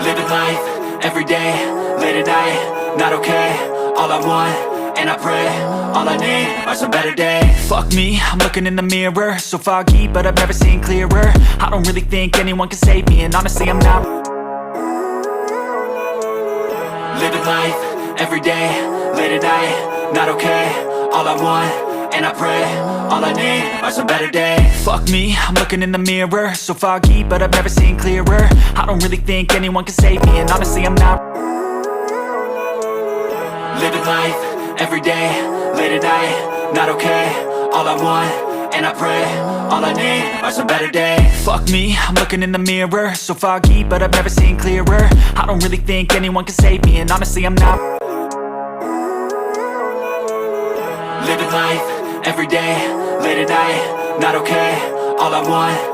Living life, everyday, late at night, not okay. All I want, and I pray, all I need are some better days. Fuck me, I'm looking in the mirror, so foggy, but I've never seen clearer. I don't really think anyone can save me, and honestly I'm not. Living life, everyday, late at night, not okay. All I want, and I pray, all I need are some better days. Fuck me, I'm looking in the mirror, so foggy, but I've never seen clearer. I don't really think anyone can save me, and honestly I'm not. Living life, everyday, late at night, not okay. All I want, and I pray, all I need are some better days. Fuck me, I'm looking in the mirror, so foggy, but I've never seen clearer. I don't really think anyone can save me, and honestly I'm not. Living life, everyday, late at night, not okay. All I want,